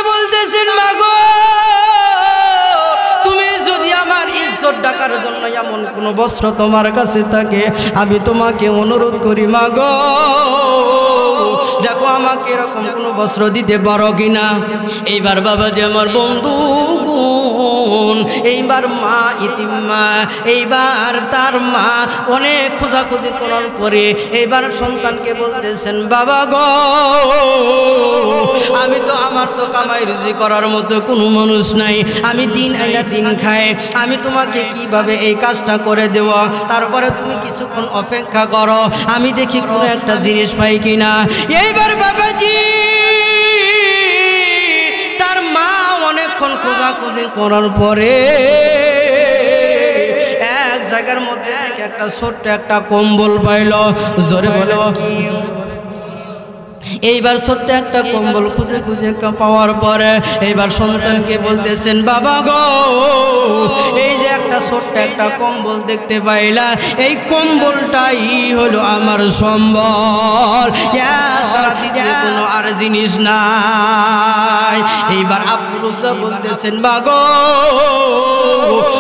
বলতেছেন মাগো তুমি যদি আমার ইজ্জত ঢাকার জন্য এমন কোনো বস্ত্র তোমার কাছে থাকে আমি তোমাকে অনুরোধ করি মাগো দেখো আমাকে এরকম কোনো বস্ত্র দিতে পারো কিনা। এইবার বাবাজি আমার বন্ধু এইবার মা ইতিম মা, এইবার তার মা অনেক খোঁজাখুঁজি করার পরে এইবার সন্তানকে বলতেছেন বাবা গো আমি তো আমার তো কামাই রুজি করার মতো কোনো মানুষ নাই, আমি দিন আইনা দিন খাই, আমি তোমাকে কিভাবে এই কাজটা করে দেব, তারপরে তুমি কিছুক্ষণ অপেক্ষা করো আমি দেখি কোনো একটা জিনিস পাই কিনা। এইবার বাবাজি তার মা অনেকক্ষণ খোঁজাখুঁজি করার পরে এক জায়গার মধ্যে একটা ছোট্ট একটা কম্বল পাইল। জোরে বলো এইবার ছোট্ট একটা কম্বল খুঁজে খুঁজে পাওয়ার পরে এইবার সন্তানকে বলতেছেন বাবা গো এই যে একটা ছোট্ট একটা কম্বল দেখতে পাইলা এই কম্বলটাই হলো আমার সম্বল, সারা দ্বিতীয় কোনো আর জিনিস নাই। এইবার আব্দুল উজ্জা বলতেছেন বাগো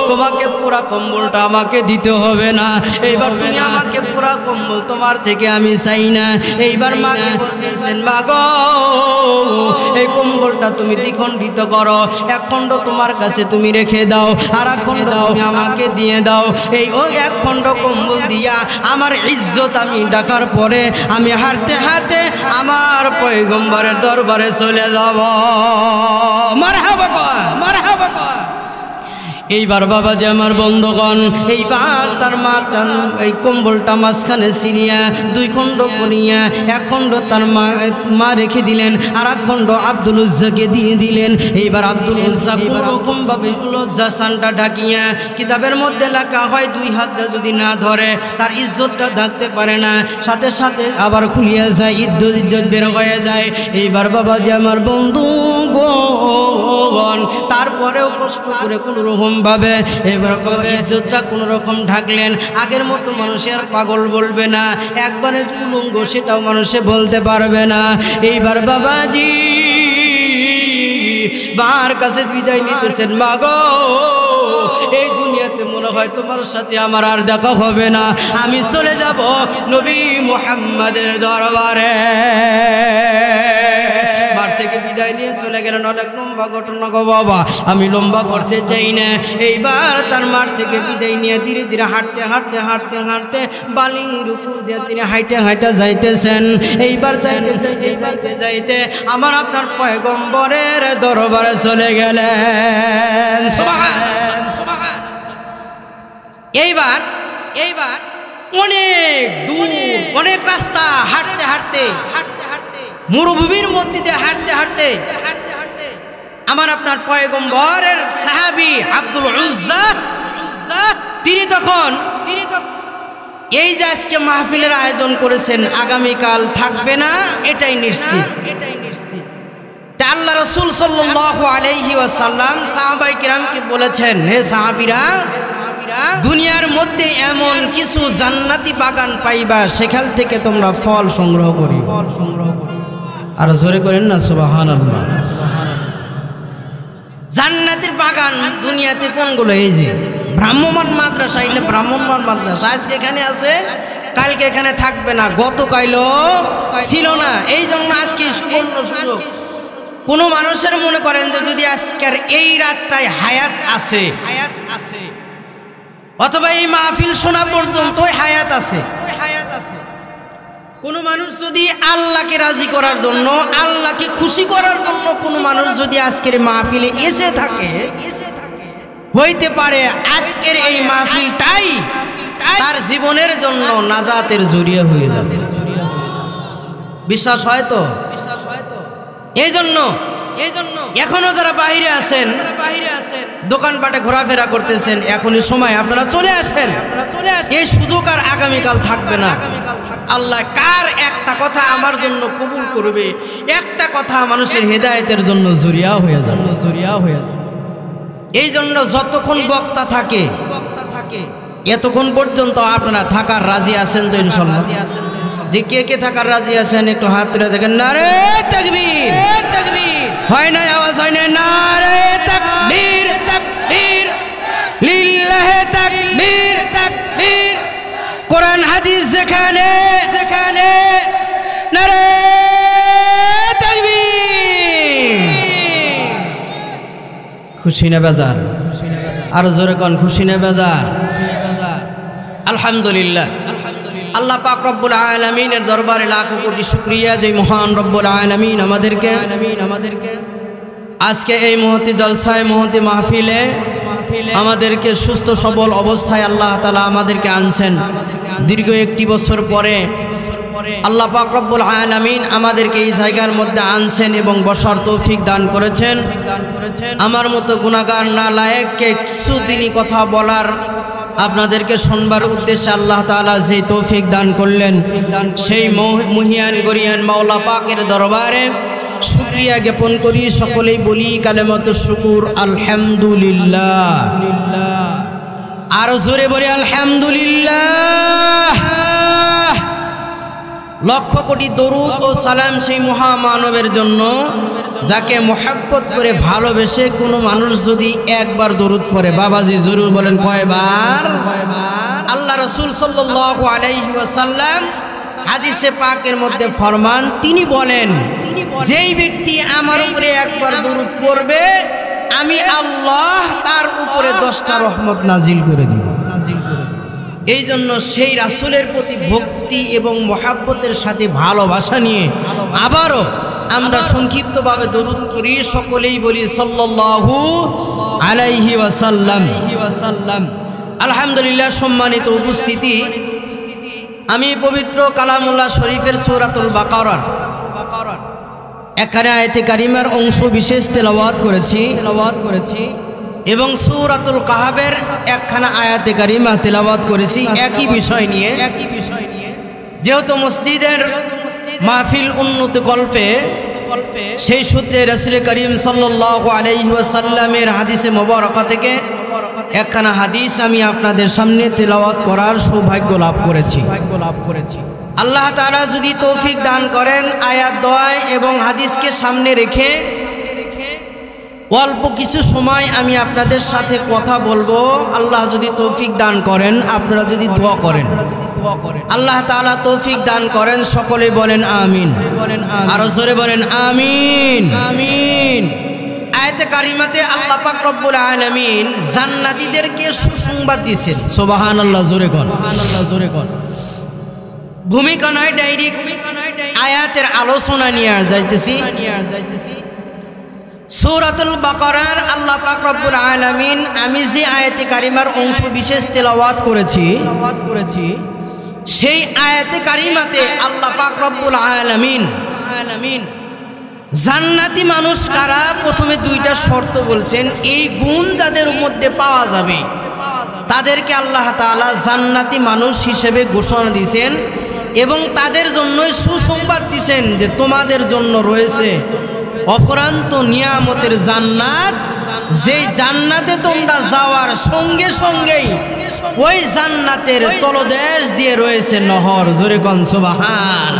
তোমাকে পুরা কম্বলটা আমাকে দিতে হবে না, এইবার তুমি আমাকে পুরা কম্বল তোমার থেকে আমি চাই না। এইবার মাকে বলতেছেন মাগো এই কম্বলটা তুমি দ্বিখণ্ডিত করো, এক খণ্ড তোমার কাছে তুমি রেখে দাও আর এক খণ্ড তুমি আমাকে দিয়ে দাও। এই ওই এক খণ্ড কম্বল দিয়া আমার ইজ্জত আমি ডাকার পরে আমি হাঁটতে হাঁটতে আমার পয়গম্বরের দরবারে চলে যাব। মারহাবা মারহাবা। এইবার বাবাজি আমার বন্ধুগণ এইবার তার মা এই কম্বলটা মাঝখানে ছিনিয়া দুই খণ্ড করিয়া এক খণ্ড তার মা রেখে দিলেন আর এক খণ্ড আব্দুল উজ্জাকে দিয়ে দিলেন। এইবার আব্দুল উজ্জা কোনোরকম ভাবে লজ্জা স্থানটা ঢাকিয়া কিতাবের মধ্যে লেখা হয় দুই হাত যদি না ধরে তার ইজ্জতটা ঢাকতে পারে না, সাথে সাথে আবার খুলিয়া যায় ইজ্জত বের হয়ে যায়। এইবার বাবাজি আমার বন্ধুগণ তারপরেও কষ্ট করে কোনো রকম ভাবে এবার ইজ্জতটা কোন রকম ঢাকলেন। আগের মতো মানুষের পাগল বলবে না, একবারে উলঙ্গ সেটাও মানুষে বলতে পারবে না। এইবার বাবাজি বার কাছে বিদায় নিতেছেন মাগো এই দুনিয়াতে মনে হয় তোমার সাথে আমার আর দেখা হবে না, আমি চলে যাব নবী মুহাম্মাদের দরবারে। বার থেকে বিদায় নিয়ে চলে গেলেন। অনেক লম্বা ঘটনা গো বাবা, আমি লম্বা করতে চাই না। এইবার তার মাঠ থেকে বিদায় নিয়ে ধীরে ধীরে হাঁটতে হাঁটতে হাঁটতে হাঁটতে বালির উপর দিয়ে তিনি হাইটে হাইটে যাইতেছেন। এইবার যাইতে যাইতে যাইতে যাইতে আমার আপনার পয়গম্বরের দরবারে চলে গেলেন। এইবার এইবার অনেক দূর অনেক রাস্তা হাঁটতে হাঁটতে হাঁটতে হাঁটতে মরুভূমির মধ্যে দিয়ে হাঁটতে হাঁটতে হাঁটতে হাঁটতে আমার আপনার পয়গম্বরের সাহাবী আব্দুল উজ্জা তিনি তখন এই যে আজকে মাহফিলের আয়োজন করেছেন আগামীকাল থাকবে না এটাই নিশ্চিত। আল্লাহ রাসূল সাল্লাল্লাহু আলাইহি ওয়াসাল্লাম সাহাবায়ে কিরামকে বলেছেন হে সাহাবীরা দুনিয়ার মধ্যে এমন কিছু জান্নাতি বাগান পাইবা সেখান থেকে তোমরা ফল সংগ্রহ করি। আর জোরে করেন না সুবহানাল্লাহ। জান্নাতের বাগান দুনিয়াতে কোনগুলো? এই যে ব্রাহ্মণ মাদ্রাসা, এলে ব্রাহ্মণ মাদ্রাসা আজকে এখানে আছে কালকে এখানে থাকবে না, গতকালও ছিল না। এই জন্য আজকে সুবর্ণ সুযোগ। কোনো মানুষের মনে করেন যে যদি আজকের এই রাতটায় হায়াত আছে অথবা এই মাহফিল শোনা পর্যন্ত হায়াত আছে, কোনো মানুষ যদি আল্লাহকে রাজি করার জন্য আল্লাহকে খুশি করার জন্য কোনো মানুষ যদি আজকের মাহফিলে এসে থাকে হইতে পারে আজকের এই মাহফিলটাই তার জীবনের জন্য নাজাতের জরিয়া হয়ে যাবে। বিশ্বাস হয় তো? এই জন্য এখনো যারা বাইরে আছেন দোকানপাটে ঘোরাফেরা করতেছেন এখনই সময়, আপনারা চলে আসেন। এই সুযোগ আর আগামীকাল থাকবে না। আল্লাহ কার একটা কথা আমার জন্য কবুল করবে, একটা কথা মানুষের হেদায়েতের জন্য জরিয়া হয়ে যাবে। এই জন্য যতক্ষণ বক্তা থাকে এতক্ষণ পর্যন্ত আপনারা থাকার রাজি আছেন তো ইনশাআল্লাহ? যে কে থাকার রাজি আছেন একটু হাত তুলে দেখেন। নারে তাকবীর, হয় না? আওয়াজ আওয়াজ হয় না নারে তাকবীর তাকবীর লিল্লাহি তাকবীর তাকবীর কোরআন হাদিস যেখানে যেখানে নারে তাকবীর খুশি না বেজার আর জোরে কোন খুশি না বেজার আলহামদুলিল্লাহ আল্লাহ পাক রব্বুল আলামিনের দরবারে লাখো কোটি শুকরিয়া যে মহান রব্বুল আলামিন আমাদেরকে আজকে এই মুহূর্তে জলসায় মুহূর্তে মাহফিলে আমাদেরকে সুস্থ সবল অবস্থায় আল্লাহ তাআলা আমাদেরকে আনছেন দীর্ঘ একটি বছর পরে আল্লাহ পাক রব্বুল আলামিন আমাদেরকে এই জায়গার মধ্যে আনছেন এবং বসার তৌফিক দান করেছেন আমার মতো গুনাহগার নালায়েককে কিছুদিনই কথা বলার আপনাদেরকে শুনবার উদ্দেশ্যে আল্লাহ তাআলা যে তৌফিক দান করলেন সেই মহিয়ান গরিয়ান মাওলা পাকের দরবারে শুকরিয়া জ্ঞাপন করি সকলেই বলি কালেমাতুশ শুকুর আলহামদুলিল্লাহ আর জোরে বলি আলহামদুলিল্লাহ লক্ষ কোটি দরুদ ও সালাম সেই মহামানবের জন্য যাকে মোহাব্বত করে ভালোবেসে কোনো মানুষ যদি একবার দরুদ পড়ে বাবাজি জরুর বলেন কয়বার আল্লাহ রাসূল সাল্লাল্লাহু আলাইহি ওয়াসাল্লাম হাদিসে পাকের মধ্যে ফরমান তিনি বলেন যেই ব্যক্তি আমার উপরে একবার দরুদ পড়বে আমি আল্লাহ তার উপরে 10টা রহমত নাজিল করে দিব এই জন্য সেই রাসূলের প্রতি ভক্তি এবং মহাব্বতের সাথে ভালোবাসা নিয়ে আবারও আমরা সংক্ষিপ্তভাবে দরুদ করি সকলেই বলি সাল্লাল্লাহু আলাইহি ওয়াসাল্লাম আলহামদুলিল্লাহ সম্মানিত উপস্থিতি আমি পবিত্র কালামুল্লাহ শরীফের সূরাতুল বাকারার এখানে আয়াতে কারিমার অংশ বিশেষ তেলাওয়াত করেছি এবং সূরাতুল কাহাফের একখানা আয়াতে কারিমা তেলাওয়াত করেছি একই বিষয় নিয়ে যেহেতু মসজিদের মাহফিল উন্নত কল্পে সেই সূত্রে রাসূল করিম সাল্লাল্লাহু আলাইহি ওয়াসাল্লামের হাদিসে মুবারাকা থেকে একখানা হাদিস আমি আপনাদের সামনে তেলাওয়াত করার সৌভাগ্য লাভ করেছি আল্লাহ তাআলা যদি তৌফিক দান করেন আয়াত দোয়ায় এবং হাদিসকে সামনে রেখে অল্প কিছু সময় আমি আপনাদের সাথে কথা বলবো আল্লাহ যদি তৌফিক দান করেন আপনারা যদি দোয়া করেন আল্লাহ তাআলা তৌফিক দান করেন সকলে বলেন আমিন আর জোরে বলেন আমিন আমিন আয়াতে কারিমাতে আল্লাহ পাক রব্বুল আলামিন জান্নাতীদেরকে সুসংবাদ দিয়েছেন সুবহানাল্লাহ জোরে কোন ভূমিকা নয় ডাইরেক্ট আয়াতের আলোচনা নিয়ে যাইতেছি সূরাতুল বাকারার আল্লাহ পাক রব্বুল আলামিন আমি যে আয়াতে কারিমার অংশ বিশেষ তেলাওয়াত করেছি সেই আয়াতে কারিমাতে আল্লাহ পাক রব্বুল আলামিন জান্নাতি মানুষ কারা প্রথমে দুইটা শর্ত বলছেন এই গুণ যাদের মধ্যে পাওয়া যাবে তাদেরকে আল্লাহ তাআলা জান্নাতি মানুষ হিসেবে ঘোষণা দিয়েছেন এবং তাদের জন্যই সুসংবাদ দিয়েছেন যে তোমাদের জন্য রয়েছে অপরান্ত নিয়ামতের জান্নাত যেই জান্নাতে তোমরা যাওয়ার সঙ্গে সঙ্গেই ওই জান্নাতের তলদেশ দিয়ে রয়েছে নহর জোরে কোন সুবহান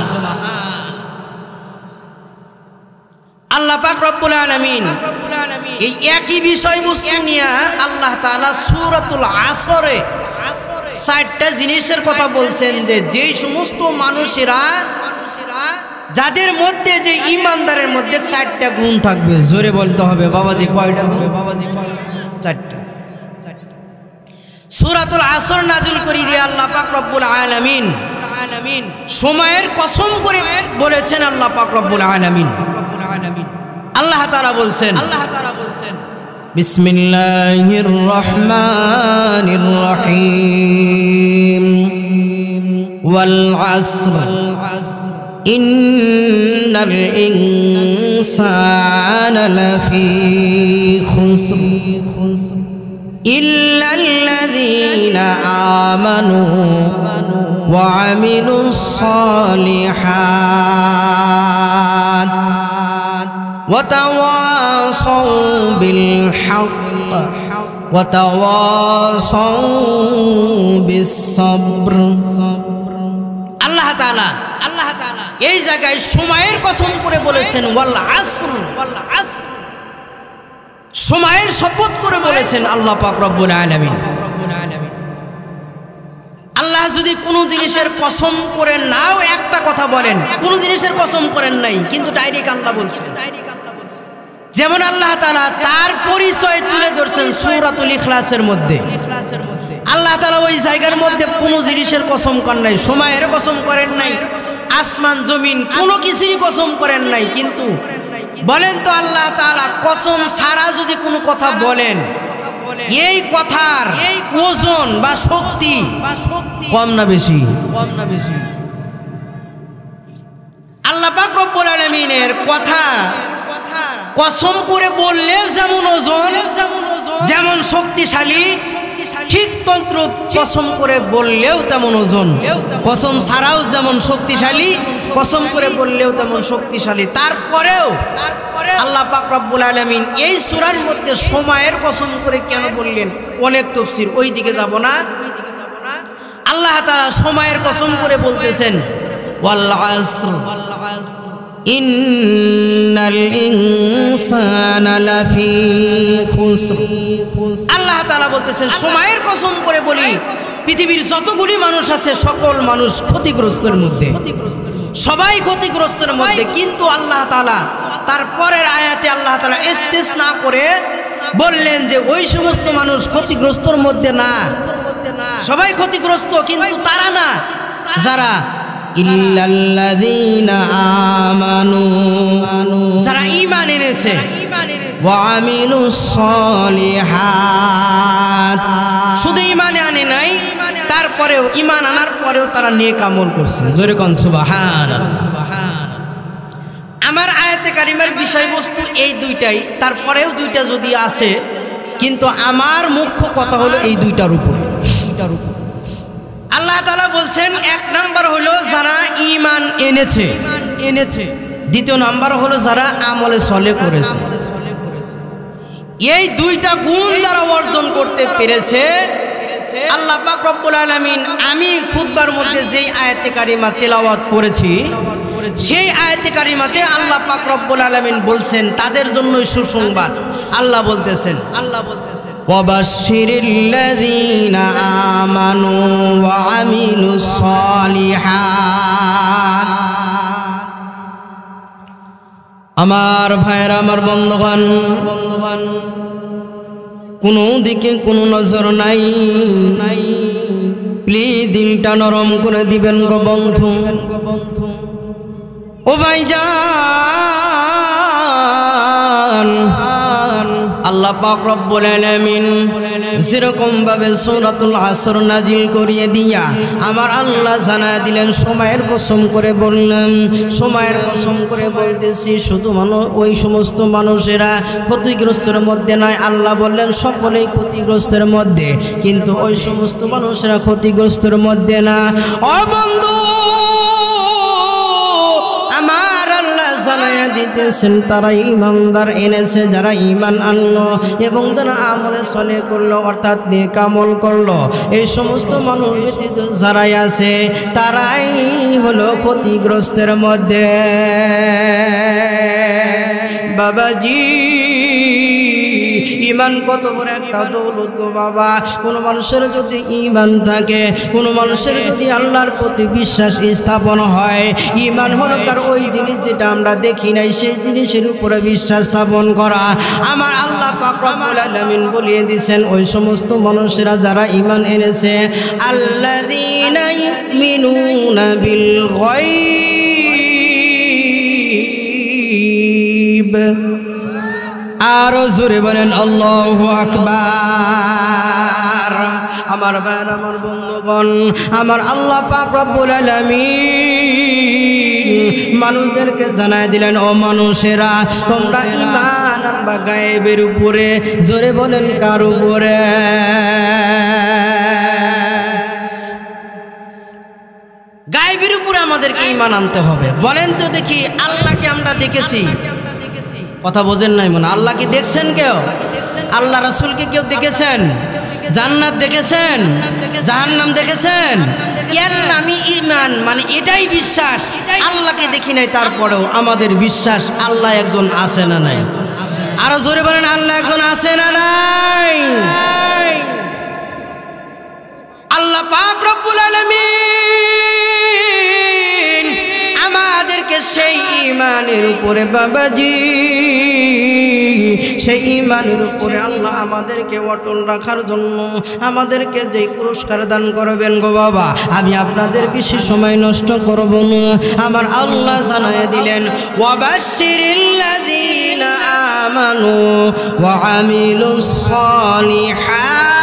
আল্লাহ পাক রব্বুল আলামিন এই একই বিষয়বস্তু নিয়ে আল্লাহ তাআলা সূরাতুল আসরে 4টা জিনিসের কথা বলছেন যে যেই সমস্ত মানুষেরা যাদের মধ্যে যে ঈমানদারের মধ্যে 4টা গুণ থাকবে জোরে বলতে হবে বাবাজি কয়টা হবে বাবাজি 4টা সূরাতুল আসর নাযিল করে দিয়ে আল্লাহ পাক রব্বুল আলামিন সময়ের কসম করে বলেছেন আল্লাহ পাক রব্বুল আলামিন আল্লাহ তাআলা বলছেন বিসমিল্লাহির রহমানির রহিম ওয়াল আসর ইন্নাল ইনসানা লাফি খুসর ইল্লাল্লাযীনা আমানু ওয়া আমিলুস সালিহাত ওয়া তাওয়াসাউ বিল হক ওয়া তাওয়াসাউ বিস সাবর আল্লাহ তাআলা এই জায়গায় সময়ের কসম করে বলেছেন ওয়াল আসর সময়ের শপথ করে বলেছেন আল্লাহ পাক রব্বুল আলামিন। আল্লাহ যদি কোনো জিনিসের কসম করে নাও একটা কথা বলেন, কোনো জিনিসের কসম করেন নাই, কিন্তু ডাইরেক্ট আল্লাহ বলছেন। যেমন আল্লাহ তাআলা তার পরিচয় তুলে ধরছেন সূরাতুল ইখলাসের মধ্যে। আল্লাহ তাআলা ওই জায়গার মধ্যে কোনো জিনিসের কসম করেন নাই, সময়ের কসম করেন নাই, আসমান জমিন কোনো কিছুরই কসম করেন নাই। কিন্তু বলেন তো আল্লাহ তাআলা কসম ছাড়া যদি কোনো কথা বলেন, এই কথার ওজন বা শক্তি কম না বেশি? আল্লাহ পাক রব্বুল আলামিনের কথা কসম করে বললে যেমন ওজন, যেমন শক্তিশালী, ঠিক তন্ত্র কসম করে বললেও তেমন ওজন। কসম ছাড়াও যেমন শক্তিশালী, কসম করে বললেও তেমন শক্তিশালী। তারপরেও আল্লাহ পাক রব্বুল আলামিন এই সূরার মধ্যে সময়ের কসম করে কেন বললেন, অনেক তাফসীর, ওই দিকে যাব না। আল্লাহ তাআলা সময়ের কসম করে বলতেছেন ওয়াল আসর ইন্নাল ইনসানা লাফি খুসর। আল্লাহ তাআলা বলতেছেন সময়ের কসম করে বলি, পৃথিবীর যতগুলি মানুষ আছে সকল মানুষ ক্ষতিগ্রস্তের মধ্যে, সবাই ক্ষতিগ্রস্তের মধ্যে। কিন্তু আল্লাহ তাআলা তারপরের আয়াতে আল্লাহ তাআলা ইস্তিসনা করে বললেন যে ওই সমস্ত মানুষ ক্ষতিগ্রস্তের মধ্যে না, সবাই ক্ষতিগ্রস্ত, কিন্তু তারা না যারা ইল্লাল্লাযীনা আমানু, যারা ঈমান এনেছে, ওয়া আমিলুস সলিহাত, শুধু ঈমানে আনে নাই, তারপরেও ঈমান আনার পরেও তারা নেক আমল করছে। জোরে কোন সুবহানাল্লাহ। আমার আয়াতে কারিমার বিষয়বস্তু এই দুইটাই, তারপরেও দুইটা যদি আছে, কিন্তু আমার মুখ্য কথা হলো এই দুইটার উপরে। আল্লাহ তাআলা বলছেন এক নাম্বার হলো যারা ঈমান এনেছে, দ্বিতীয় নাম্বার হলো যারা আমলে সলে করেছে। এই দুইটা গুণ যারা অর্জন করতে পেরেছে, আল্লাহ পাক রব্বুল আলামিন আমি খুতবার মধ্যে যেই আয়াতে কারিমা তেলাওয়াত করেছি, সেই আয়াতে কারিমাতে আল্লাহ পাক রব্বুল আলামিন বলছেন তাদের জন্যই সুসংবাদ। আল্লাহ বলতেছেন ওয়াবাশশিরিল্লাযীনা আমানু ওয়া আমিলুস সলিহাত। আমার ভাইরা, আমার বন্ধুগণ, কোনো দিকে কোনো নজর নাই, প্লিজ দিলটা নরম করে দিবেন গো বন্ধু, ও ভাইজান। আল্লাহ পাক রব্বুল আলামিন যেরকম ভাবে সূরাতুল আসর নাজিল করিয়ে দিয়া আমার আল্লাহ জানায় দিলেন সময়ের কসম করে বললাম, সময়ের কসম করে বলতেছি শুধু ওই সমস্ত মানুষেরা ক্ষতিগ্রস্তের মধ্যে নয়, আল্লাহ বললেন সকলেই ক্ষতিগ্রস্তের মধ্যে, কিন্তু ওই সমস্ত মানুষেরা ক্ষতিগ্রস্তের মধ্যে না। ও বন্ধু, জানায়া দিতেছেন তারা ঈমানদার এনেছে, যারা ঈমান আনলো এবং যারা আমলে সলে করলো, অর্থাৎ নেক আমল করলো, এই সমস্ত মানুষ ব্যতীত যারাই আছে তারাই হলো ক্ষতিগ্রস্তের মধ্যে। বাবাজি, ঈমান কত বড় একটা দৌলত গো বাবা। কোনো মানুষের যদি ঈমান থাকে, কোনো মানুষের যদি আল্লাহর প্রতি বিশ্বাস স্থাপন হয়, ঈমান হলো তার ওই জিনিস যেটা আমরা দেখি নাই সেই জিনিসের উপরে বিশ্বাস স্থাপন করা। আমার আল্লাহ পাক রব্বুল আলামিন বলিয়ে দিয়েছেন ওই সমস্ত মানুষেরা যারা ঈমান এনেছে, আল্লাযীনা ইউমিনুনা বিল গায়ব। আরো জোরে বলেন আল্লাহু আকবার। আমার ভাইরা, আমার বন্ধুগণ, আমার আল্লাহ পাক রব্বুল আলামিন মানুষদেরকে জানায় দিলেন, ও মানুষেরা তোমরা ঈমান আনবা গায়েবের উপরে। জোরে বলেন কার উপরে? গায়েবের উপরে আমাদেরকে ঈমান আনতে হবে। বলেন তো দেখি, আল্লাহকে আমরা দেখেছি? কথা বোঝেন নাই মনে? আল্লাহকে দেখছেন কেউ? আল্লাহ রাসূলকে কেউ দেখেছেন? জান্নাত দেখেছেন? জাহান্নাম দেখেছেন? এর নামই ঈমান, মানে এটাই বিশ্বাস। আল্লাহকে দেখি নাই, তারপরেও আমাদের বিশ্বাস আল্লাহ একজন আছে না নাই? আরো জোরে বলেন আল্লাহ একজন আছে না নাই? আল্লাহ পাক রব্বুল আলামিন আমাদেরকে সেই ঈমানের উপরে বাবাজি, সেই ঈমানের উপরে আল্লাহ আমাদেরকে অটল রাখার জন্য আমাদেরকে যে পুরস্কার দান করবেন গো বাবা, আমি আপনাদের বেশি সময় নষ্ট করব না। আমার আল্লাহ জানায়ে দিলেন ওয়াবাশশিরিল্লাযীনা আমানু ওয়া আমিলুস সালিহাত,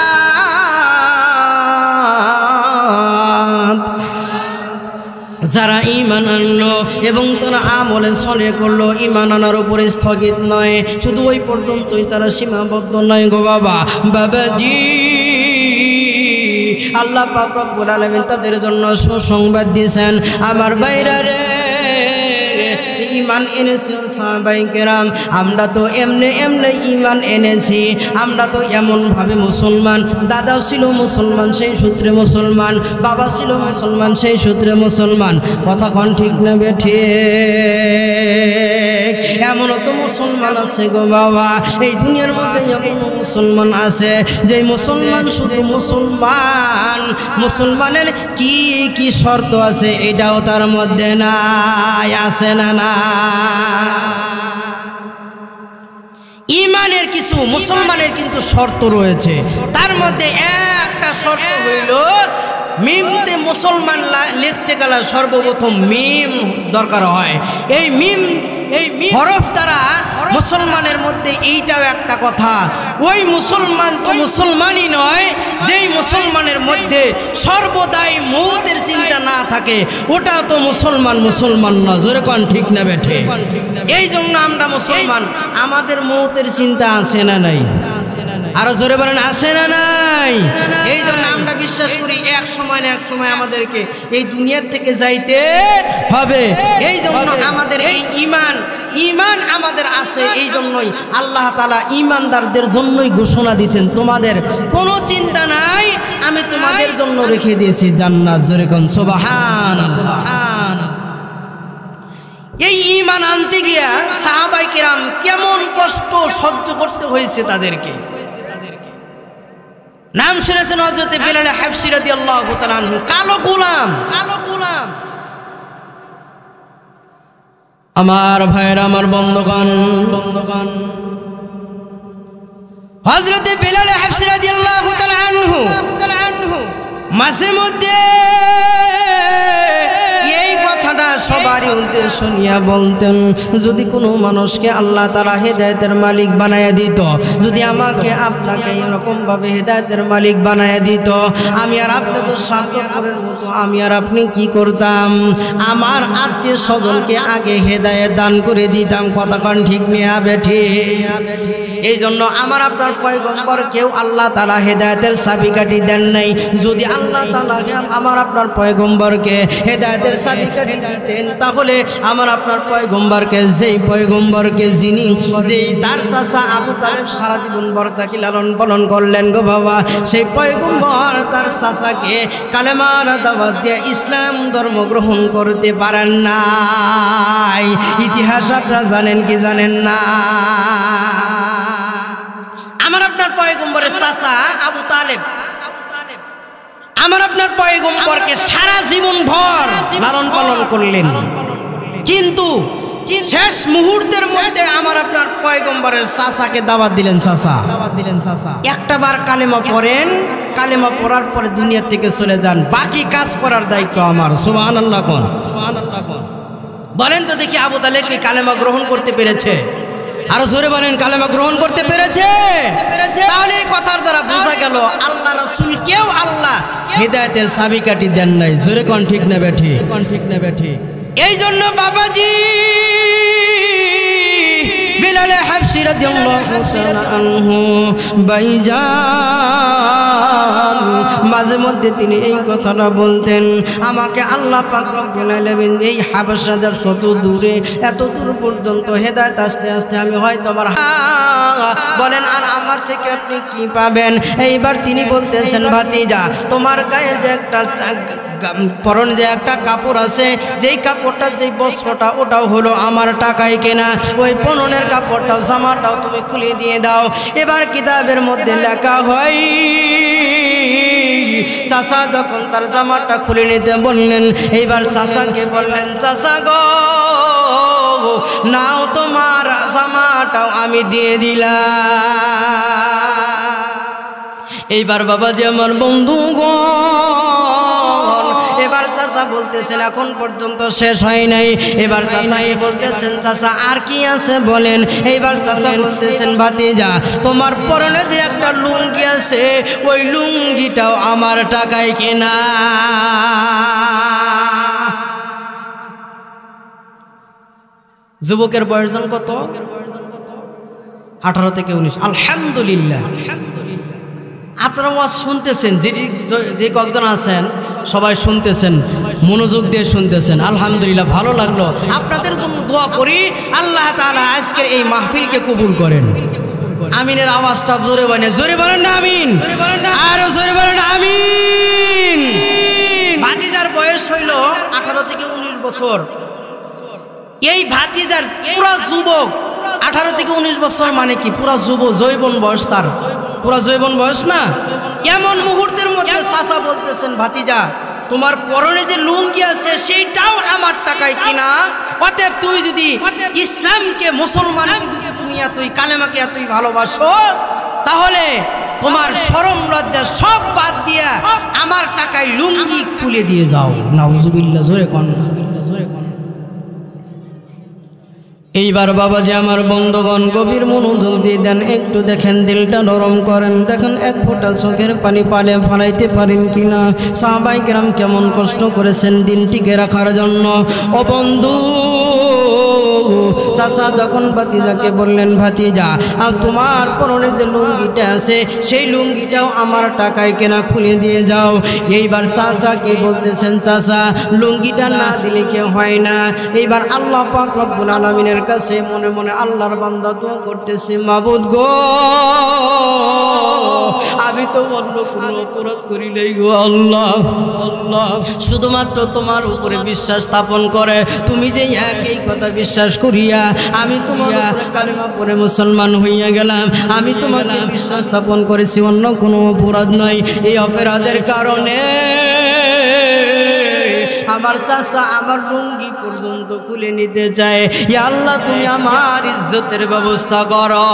যারা ঈমান আনলো এবং তারা আমলে সলে করলো, ঈমান আনার উপরে স্থগিত নয়, শুধু ওই পর্যন্তই তারা সীমাবদ্ধ নয় গো বাবা। বাবাজি, আল্লাহ পাক রব্বুল আলামিন তাদের জন্য সুসংবাদ দিয়েছেন। আমার ভাইরা রে, ঈমান এনেছি সাহাবায়ে কেরাম, আমরা তো এমনি এমনি ঈমান এনেছি। আমরা তো এমনভাবে মুসলমান, দাদাও ছিল মুসলমান সেই সূত্রে মুসলমান, বাবা ছিল মুসলমান সেই সূত্রে মুসলমান। কথা কোন ঠিক না বেঠে? এমনও তো মুসলমান আছে গো বাবা, এই দুনিয়ার মধ্যে এমন মুসলমান আছে যে মুসলমান শুধু মুসলমান, মুসলমানের কি কি শর্ত আছে এটাও তার মধ্যে নাই, আছে না না? ঈমানের কিছু মুসলমানের কিন্তু শর্ত রয়েছে, তার মধ্যে একটা শর্ত হইল মিমতে মুসলমান লিখতে গেলে সর্বপ্রথম মিম দরকার হয়। এই মিম হরফ দ্বারা মুসলমানের মধ্যে এইটাও একটা কথা, ওই মুসলমান তো মুসলমানই নয় যেই মুসলমানের মধ্যে সর্বদাই মৌতের চিন্তা না থাকে, ওটা তো মুসলমান মুসলমান না। জোরে কোন ঠিক না বেঠে? এই জন্য আমরা মুসলমান, আমাদের মৌতের চিন্তা আছে না নাই? আরো জোরে বলেন আছে না নাই? এই জন্য আমরা বিশ্বাস করি এক সময় না এক সময় আমাদেরকে এই দুনিয়ার থেকে যাইতে হবে। এই জন্য আমাদের এই ঈমান আমাদের আছে। এই জন্যই আল্লাহ তাআলা ঈমানদারদের জন্যই ঘোষণা দিয়েছেন, তোমাদের কোনো চিন্তা নাই, আমি তোমাদের জন্য রেখে দিয়েছি জান্নাত। জোরে কোন সুবহানাল্লাহ। এই ঈমান আনতে গিয়া সাহাবায়ে কেরাম কেমন কষ্ট সহ্য করতে হয়েছে তাদেরকে। নাম শুনেছেন হযরত বিলাল হাবশী রাদিয়াল্লাহু তাআলা আনহু, কালো গোলাম। আমার ভাইরা, আমার বন্ধুগণ, হযরত বিলাল হাবশী রাদিয়াল্লাহু তাআলা আনহু মাঝে মধ্যে এই কথাটা সবারই উদ্দেশ্য নিয়ে বলতেন, যদি কোনো মানুষকে আল্লাহ তাআলা হেদায়েতের মালিক বানায়া দিত, যদি আমাকে আপনাকে এরকম ভাবে হেদায়েতের মালিক বানায়া দিত, আমি আর আপনি তো স্বার্থপরের মতো আমি আর আপনি কি করতাম? আমার আত্মীয় স্বজনকে আগে হেদায়েত দান করে দিতাম। কথা কোন ঠিক নিয়া বেঠি? এই জন্য আমার আপনার পয়গম্বরকেও আল্লাহ তাআলা হেদায়েতের চাবিকাঠি দেন নাই। যদি আল্লাহ তাআলা আমার আপনার পয়গম্বরকে হেদায়েতের চাবিকাঠি দিতেন, তাহলে আমার আপনার পয়গম্বরকে, যেই পয়গম্বরকে যিনি যেই তার চাচা আবু তালেব সারা জীবন বরদাকি লালন পালন করলেন গো বাবা, সেই পয়গম্বর তার চাচাকে কালেমার দাওয়াত দিয়ে ইসলাম ধর্ম গ্রহণ করতে পারেন নাই। ইতিহাস আপনারা জানেন কি জানেন না? আমার আপনার পয়গম্বরের চাচা আবু তালেব আমার আপনার পয়গম্বরকে সারা জীবন ভর লালন পালন করলেন, কিন্তু শেষ মুহূর্তের মধ্যে আমার আপনার পয়গম্বরের চাচাকে দাওয়াত দিলেন। চাচা একটা বার কালেমা পড়েন, কালেমা পড়ার পরে দুনিয়া থেকে চলে যান, বাকি কাজ করার দায়িত্ব আমার। সুবহানাল্লাহ কোন? বলেন তো দেখি, আবু তালেব কি কালেমা গ্রহণ করতে পেরেছে? আরো জোরে বলেন, কালেমা গ্রহণ করতে পেরেছে? তাহলে এই কথার দ্বারা বোঝা গেল আল্লাহ রাসূলকেও আল্লাহ হিদায়াতের চাবিকাঠি দেন নাই। জোরে কোন ঠিক না বেঠি? এই জন্য বাবাজি বিলাল হাবশী রাদিয়াল্লাহু তাআলা আনহু ভাইজান মাঝে মধ্যে তিনি এই কথাটা বলতেন, আমাকে আল্লাহ পাক রব্বুল আলামিন এই হাবশা দেশ কত দূরে, এত দূর পর্যন্ত হেদায়েত আস্তে আস্তে আমি হয়তো আমার বলেন, আর আমার থেকে আপনি কি পাবেন? এইবার তিনি বলতেছেন, ভাতিজা তোমার গায়ে যে একটা পরনে যে একটা কাপড় আছে, যেই কাপড়টা যেই বস্ত্রটা ওটাও হলো আমার টাকায় কেনা, ওই পরনের কাপড়টাও জামাটাও তুমি খুলে দিয়ে দাও। এবার কিতাবের মধ্যে লেখা হয় চাচা যখন তার জামাটা খুলে নিতে বললেন, এইবার চাচাকে বললেন চাচা গো নাও তোমার জামাটাও আমি দিয়ে দিলাম। এইবার বাবাজি আমার বন্ধুগণ, এবার চাচা বলতেছেন এখন পর্যন্ত শেষ হয় নাই। এবার চাচাকে বলতেছেন চাচা আর কি আছে বলেন। এইবার চাচা বলতেছেন ভাতিজা তোমার পরনে যে একটা লুঙ্গি আছে ওই লুঙ্গিটাও আমার টাকায় কেনা। যুবকের বয়সজন কত? 18 থেকে 19। আলহামদুলিল্লাহ। আপনারা ওয়াজ শুনতেছেন, যে কয়েকজন আছেন সবাই শুনতেছেন, মনোযোগ দিয়ে শুনতেছেন, আলহামদুলিল্লাহ ভালো লাগলো। আপনাদের জন্য দোয়া করি আল্লাহ তাআলা আজকের এই মাহফিলকে কবুল করেন। আমিনের আওয়াজটা জোরে বলেন, জোরে বলেন না আমিন, আরো জোরে বলেন আমিন। ভাতিজার বয়স হইল 18 থেকে 19 বছর। এই ভাতিজার পুরা যুবক, 18 থেকে 19 বছর মানে কি পুরা যৌবন বয়স, তার পুরা যৌবন বয়স না। এমন মুহূর্তের মধ্যে চাচা বলতেছেন ভাতিজা তোমার পরনে যে লুঙ্গি আছে সেইটাও আমার টাকায় কিনা। অতএব তুই যদি ইসলামকে, মুসলমানকে যদি তুমি এতই, কালেমাকে এতই ভালোবাসো, তাহলে তোমার শরম লজ্জা সব বাদ দিয়া আমার টাকায় লুঙ্গি খুলে দিয়ে যাও। নাউজুবিল্লাহ, জোরে কোন। এইবার বাবাজি আমার বন্ধুগণ গভীর মনোযোগ দিয়ে দেন, একটু দেখেন, দিলটা নরম করেন, দেখেন এক ফোঁটা চোখের পানি পালে ফালাইতে পারেন কিনা। সাহাবায়ে কেরাম কেমন কষ্ট করেছেন দিন টিকে রাখার জন্য। ও বন্ধু, চাচা যখন ভাতিজাকে বললেন ভাতিজা তোমার পরনে যে লুঙ্গিটা আছে সেই লুঙ্গিটাও আমার টাকায় কেনা, খুলে দিয়ে যাও। এইবার চাচাকে বলতেছেন চাচা লুঙ্গিটা না দিলে কেউ হয় না। এইবার আল্লাহ পাক রব্বুল আলামিনের কাছে মনে মনে আল্লাহর বান্দা দোয়া করতেছে, মাবুদ গো আমি তো অন্য কোনো অপরাধ করি নাই গো আল্লাহ। আল্লাহ শুধুমাত্র তোমার উপরে বিশ্বাস স্থাপন করে, তুমি যে একই কথা বিশ্বাস করিয়া আমি তোমার উপরে কালেমা পড়ে মুসলমান হইয়া গেলাম, আমি তোমাকে বিশ্বাস স্থাপন করেছি, অন্য কোনো অপরাধ নয়। এই অপরাধের কারণে আমার চাচা আমার লুঙ্গি পর্যন্ত খুলে নিতে চায়। ইয়া আল্লাহ তুমি আমার ইজ্জতের ব্যবস্থা করো।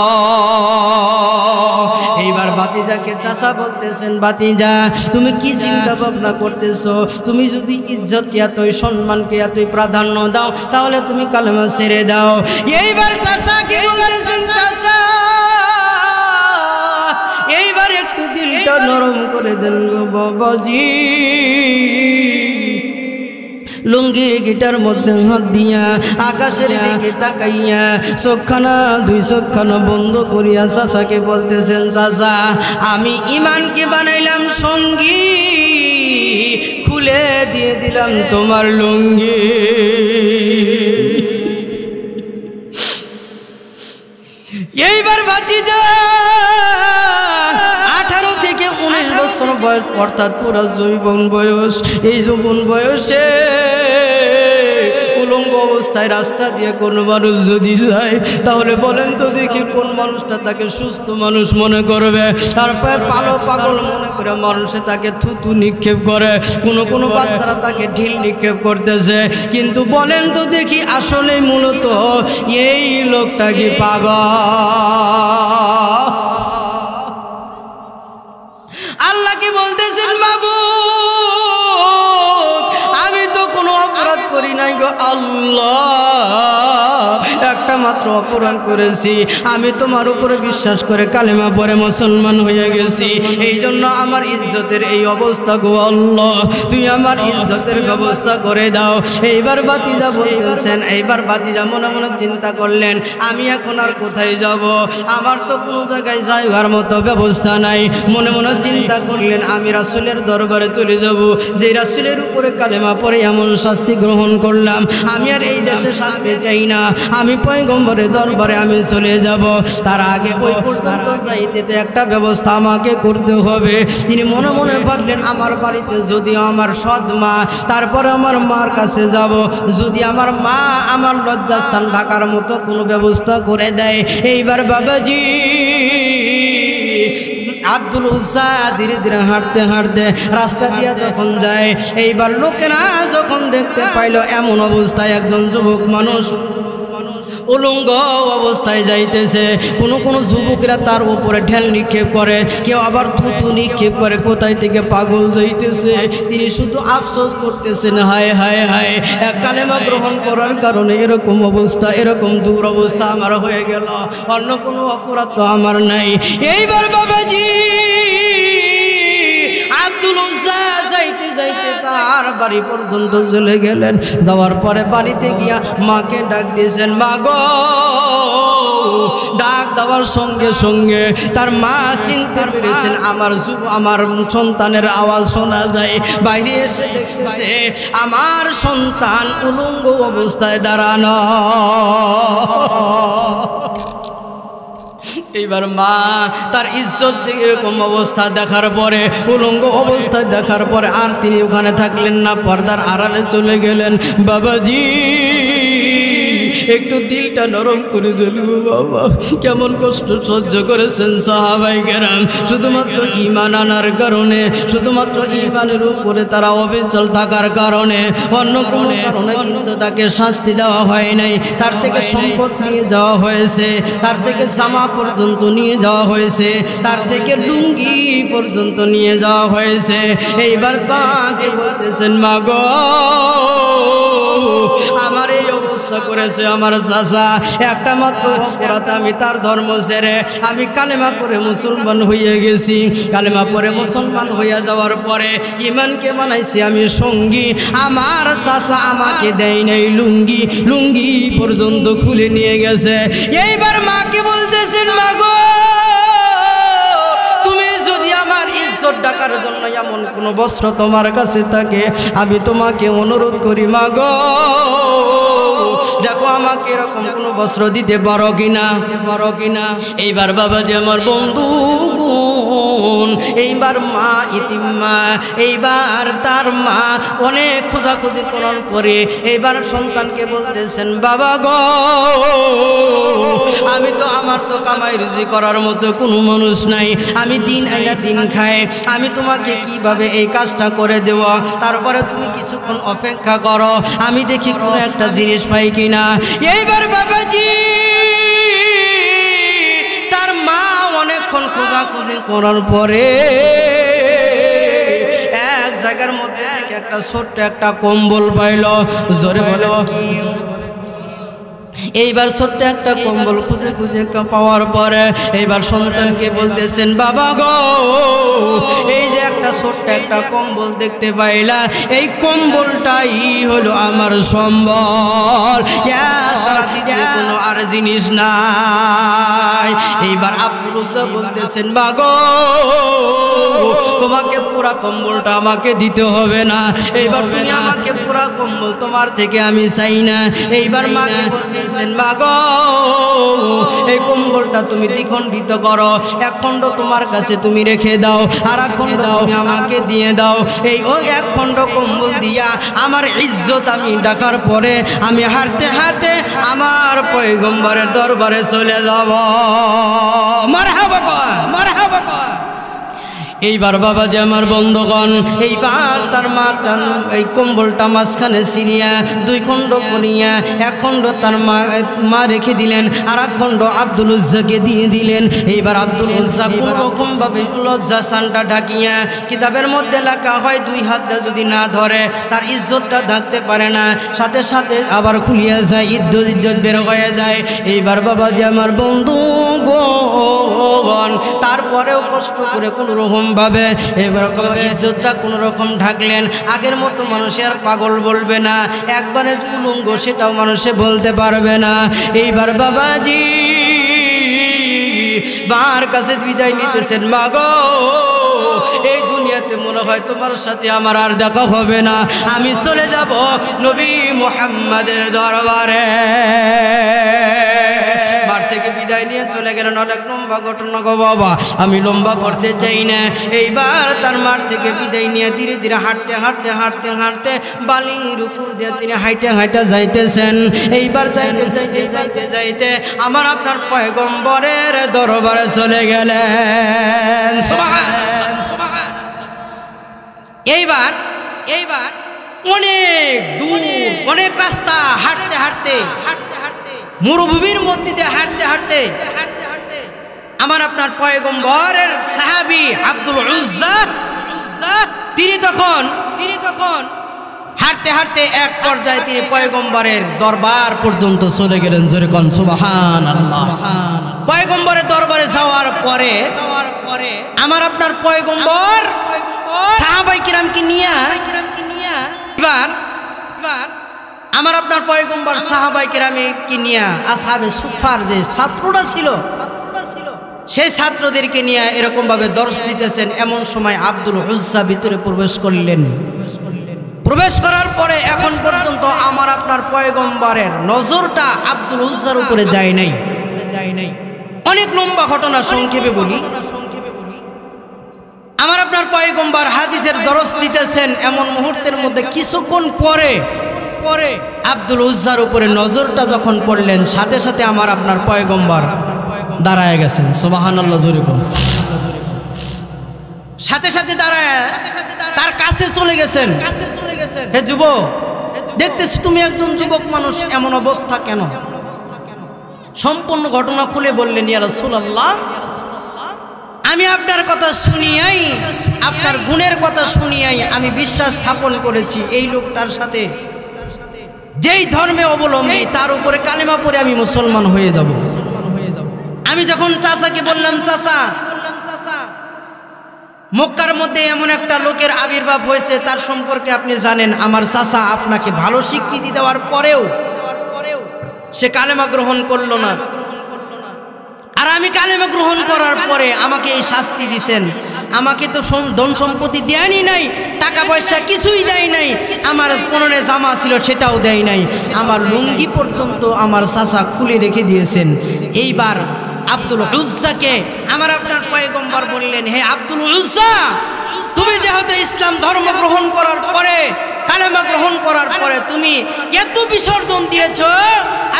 এইবার ভাতিজাকে চাচা বলতেছেন ভাতিজা তুমি কি চিন্তা ভাবনা করতেছো? তুমি যদি ইজ্জতকে এতই, সম্মানকে এতই প্রাধান্য দাও তাহলে তুমি কালেমা ছেড়ে দাও। এইবার চাচাকে বলতেছেন চাচা এইবার একটু দিলটা নরম করে দেন গো বাবাজি। লুঙ্গির গিটার মধ্যে হাত দিয়া আকাশের দিকে তাকাইয়া চোখখানা দুই চোখখানা বন্ধ করিয়া চাচাকে বলতেছেন চাচা আমি ইমানকে বানাইলাম সঙ্গী, খুলে দিয়ে দিলাম তোমার লুঙ্গি। এইবার ভাতিজা 18 থেকে 19 বছর বয়স, অর্থাৎ পুরা যৌবন বয়স। এই যৌবন বয়সে উলঙ্গ অবস্থায় রাস্তা দিয়ে কোনো মানুষ যদি যায় তাহলে বলেন তো দেখি কোন মানুষটা তাকে সুস্থ মানুষ মনে করবে? তারপরে পালো পাগল মনে করে মানুষে তাকে থুতু নিক্ষেপ করে, কোনো বাচ্চারা তাকে ঢিল নিক্ষেপ করতেছে। কিন্তু বলেন তো দেখি আসলে মূলত এই লোকটা কি পাগল? আল্লাহ কি বলতেছেন মাবুদ আমি তো কোনো অপরাধ করি নাই গো আল্লাহ, একটা মাত্র অপরাধ করেছি, আমি তোমার উপরে বিশ্বাস করে কালেমা পড়ে মুসলমান হয়ে গেছি, এই জন্য আমার ইজ্জতের এই অবস্থা গো আল্লাহ, তুই আমার ইজ্জতের ব্যবস্থা করে দাও। এইবার ভাতিজা বলতেছেন, এইবার ভাতিজা মনে মনে চিন্তা করলেন আমি এখন আর কোথায় যাব, আমার তো কোনো জায়গায় যাওয়ার মতো ব্যবস্থা নাই। মনে মনে চিন্তা করলেন আমি রাসূলের দরবারে চলে যাব, যে রাসূলের উপরে কালেমা পড়ে এমন শাস্তি গ্রহণ করলাম, আমি আর এই দেশে থাকতে চাই না, আমি পয়গম্বর পয়গম্বরের দরবারে আমি চলে যাব, তার আগে ওই পর্যন্ত যাইতে একটা ব্যবস্থা আমাকে করতে হবে। তিনি মনে মনে ভাবলেন, আমার বাড়িতে যদি আমার সৎ মা, তারপরে আমার মার কাছে যাব, যদি আমার মা আমার লজ্জাস্থান ঢাকার মতো কোনো ব্যবস্থা করে দেয়। এইবার বাবাজি আব্দুল উজ্জা ধীরে ধীরে হাঁটতে হাঁটতে রাস্তা দিয়ে যখন যায়, এইবার লোকেরা যখন দেখতে পাইল এমন অবস্থায় একজন যুবক মানুষ উলঙ্গ অবস্থায় যাইতেছে, কোনো যুবকরা তার উপরে ঢেল নিক্ষেপ করে, কেউ আবার থুতু নিক্ষেপ করে, কোথায় থেকে পাগল যাইতেছে। তিনি শুধু আফসোস করতেছেন, হায় হায় হায়, এক কালেমা গ্রহণ করার কারণে এরকম অবস্থা, এরকম দূর অবস্থা আমার হয়ে গেল, অন্য কোনো অপরাধ তো আমার নাই। এইবার বাবাজি আব্দুল উজ্জা যাইতে যাইতে তার বাড়ি পর্যন্ত চলে গেলেন। যাওয়ার পরে বাড়িতে গিয়া মাকে ডাক দিয়েছেন, মা গো। ডাক দেওয়ার সঙ্গে সঙ্গে তার মা চিনতে পেরেছেন, আমার সন্তানের আওয়াজ শোনা যায়। বাইরে এসে দেখতেছে আমার সন্তান উলঙ্গ অবস্থায় দাঁড়ানো। এইবার মা তার ইজ্জত এরকম অবস্থা দেখার পরে, উলঙ্গ অবস্থায় দেখার পরে আর তিনি ওখানে থাকলেন না, পর্দার আড়ালে চলে গেলেন। বাবাজি একটু দিলটা নরম করে দিল বাবা, কেমন কষ্ট সহ্য করেছেন সাহাবাই কেরাম, শুধুমাত্র ঈমান আনার কারণে, শুধুমাত্র ঈমানের উপরে তারা অবিচল থাকার কারণে, অন্য কোনো কারণে কিন্তু তাকে শাস্তি দেওয়া হয় নাই। তার থেকে সম্পদ নিয়ে যাওয়া হয়েছে, তার থেকে জামা পর্যন্ত নিয়ে যাওয়া হয়েছে, তার থেকে লুঙ্গি পর্যন্ত নিয়ে যাওয়া হয়েছে। এইবার তাকে বলতেছেন, মা গো আমার এই অবস্থা করেছে আমার চাচা, একটা মাত্র অপরাধ, আমি তার ধর্ম ছেড়ে আমি কালেমা পড়ে মুসলমান হয়ে গেছি। কালেমা পড়ে মুসলমান হইয়া যাওয়ার পরে ঈমানকে বানাইছি আমি সঙ্গী, আমার চাচা আমাকে দেয় নাই লুঙ্গি, লুঙ্গি পর্যন্ত খুলে নিয়ে গেছে। এইবার মাকে বলতেছেন, মা গো তুমি যদি আমার ইজ্জত ডাকার জন্য এমন কোনো বস্ত্র তোমার কাছে থাকে, আমি তোমাকে অনুরোধ করি মা গো, দেখো আমাকে এরকম কোনো বস্ত্র দিতে পারো কিনা, পারো কিনা। এইবার বাবাজি আমার বন্ধু এইবার মা ইতিম মা, এইবার তার মা অনেক খোঁজাখুঁজি করার পরে এইবার সন্তানকে বলতেছেন, বাবা গো আমি তো, আমার তো কামাই রুজি করার মতো কোনো মানুষ নাই, আমি দিন আইনা দিন খাই, আমি তোমাকে কিভাবে এই কাজটা করে দেব, তারপরে তুমি কিছুক্ষণ অপেক্ষা করো, আমি দেখি কোনো একটা জিনিস পাই কিনা। এইবার বাবাজি তার মা অনেকক্ষণ খোঁজাখুঁজি করার পরে এক জায়গার মধ্যে একটা ছোট্ট একটা কম্বল পাইল। জোরে বলো। এইবার ছোট্ট একটা কম্বল খুঁজে খুঁজে পাওয়ার পরে এইবার সন্তানকে বলতেছেন, বাবা গো এই যে একটা ছোট্ট একটা কম্বল দেখতে পাইলা, এই কম্বলটাই হলো আমার সম্বল, সারা দিতে কোনো আর জিনিস নাই। এইবার আব্দুল উজ্জা বলতেছেন, মা গো তোমাকে পুরা কম্বলটা আমাকে দিতে হবে না, এইবার তুমি আমাকে পুরা কম্বল তোমার থেকে আমি চাই না। এইবার মাকে বলতেছেন, মা গো এই কম্বলটা তুমি দ্বিখণ্ডিত করো, এক খণ্ড তোমার কাছে তুমি রেখে দাও, আর এক খণ্ড তুমি আমাকে দিয়ে দাও। এই এক খণ্ড কম্বল দিয়া আমার ইজ্জত আমি ডাকার পরে আমি হাঁটতে হাঁটতে আমার পয়গম্বরের দরবারে চলে যাব। মারহাবা মারহাবা। এইবার বাবাজি আমার বন্ধুগণ, এইবার তার মা এই কম্বলটা মাঝখানে ছিনিয়া দুই খণ্ড করিয়া এক খণ্ড তার মা রেখে দিলেন, আর এক খণ্ড আব্দুল উজ্জাকে দিয়ে দিলেন। এইবার আব্দুল উজ্জা কোনো রকমভাবে লজ্জা স্থানটা ঢাকিয়া, কিতাবের মধ্যে লেখা হয় দুই হাত যদি না ধরে তার ইজ্জতটা ঢাকতে পারে না, সাথে সাথে আবার খুলিয়া যায়, ইজ্জত বের হয়ে যায়। এইবার বাবাজি আমার বন্ধুগণ তারপরেও কষ্ট করে কোনো রকম ভাবে এরকম ইজ্জতটা কোনো রকম ঢাকলেন। আগের মতো মানুষে আর পাগল বলবে না, একবারে উলঙ্গ সেটাও মানুষে বলতে পারবে না। এইবার বাবাজি বার কাছে বিদায় নিতেছেন, মা গো এই দুনিয়াতে মনে হয় তোমার সাথে আমার আর দেখা হবে না, আমি চলে যাব নবী মুহাম্মাদের দরবারে। বার থেকে বিদায় নিয়ে চলে গেলেন। অনেক লম্বা ঘটনা গো বাবা, আমি লম্বা করতে চাই না। এইবার তার মাঠ থেকে বিদায় নিয়ে ধীরে ধীরে হাঁটতে হাঁটতে হাঁটতে হাঁটতে বালির উপর দিয়ে তিনি হাইটে হাইটে যাইতেছেন। এইবার যাইতে যাইতে যাইতে যাইতে আমার আপনার পয়গম্বরের দরবারে চলে গেলেন। এইবার অনেক দূর অনেক রাস্তা হাঁটতে হাঁটতে মরুভূমির মধ্যে দিয়ে হাঁটতে হাঁটতে আমার আপনার পয়গম্বরের সাহাবী আব্দুল উজ্জা তিনি তখন হাঁটতে হাঁটতে এক পর্যায়ে তিনি পয়গম্বরের দরবার পর্যন্ত চলে গেলেন। জোরে কোন সুবহানাল্লাহ। পয়গম্বরের দরবারে যাওয়ার পরে আমার আপনার পয়গম্বর সাহাবায়ে কিরামকে নিয়ে এবার আমার আপনার পয়গম্বর সাহাবায়ে কিরামকে নিয়ে আসহাবে সুফার যে ছাত্ররা ছিল সেই ছাত্রদেরকে নিয়ে এরকম ভাবে দর্শ দিতেছেন। এমন সময় আব্দুল উজ্জা ভিতরে প্রবেশ করলেন। প্রবেশ করার পরে এখন পর্যন্ত আমার আপনার পয়গম্বরের নজরটা আব্দুল উজ্জার উপরে যায় নাই। অনেক লম্বা ঘটনা সংক্ষেপে বলি। আমার আপনার পয়গম্বর হাদিসের দরস দিতেছেন, এমন মুহূর্তের মধ্যে কিছুক্ষণ পরে আব্দুল উজ্জার উপরে নজরটা যখন পড়লেন, সাথে সাথে আমার আপনার পয়গম্বর দাঁড়ায় গেছেন। সুবহানাল্লাহ জোরে কোন। সাথে সাথে দাঁড়ায় তার কাছে চলে গেছেন। হে যুবক, দেখতেছি তুমি একজন যুবক মানুষ, এমন অবস্থা কেন? সম্পূর্ণ ঘটনা খুলে বললেন, ইয়া রাসূলুল্লাহ, আমি আপনার কথা শুনিয়াই, আপনার গুণের কথা শুনিয়াই আমি বিশ্বাস স্থাপন করেছি এই লোকটার সাথে যেই ধর্মে অবলম্বী তার উপরে কালেমা পড়ে আমি মুসলমান হয়ে যাব। আমি যখন চাচাকে বললাম, চাচা মক্কার মধ্যে এমন একটা লোকের আবির্ভাব হয়েছে, তার সম্পর্কে আপনি জানেন। আমার চাচা আপনাকে ভালো স্বীকৃতি দেওয়ার পরেও সে কালেমা গ্রহণ করলো না, আর আমি কালেমা গ্রহণ করার পরে আমাকে এই শাস্তি দিছেন। আমাকে তো ধন সম্পত্তি দেয়নি নাই, টাকা পয়সা কিছুই দেয় নাই, আমার পরনে জামা ছিল সেটাও দেয় নাই, আমার লুঙ্গি পর্যন্ত আমার চাচা খুলে রেখে দিয়েছেন। এইবার আব্দুল উজ্জাকে আমার আপনার পয়গম্বর বললেন, হে আব্দুল উজ্জা, তুমি যেহেতু ইসলাম ধর্ম গ্রহণ করার পরে, কালেমা গ্রহণ করার পরে তুমি এত বিসর্জন দিয়েছো,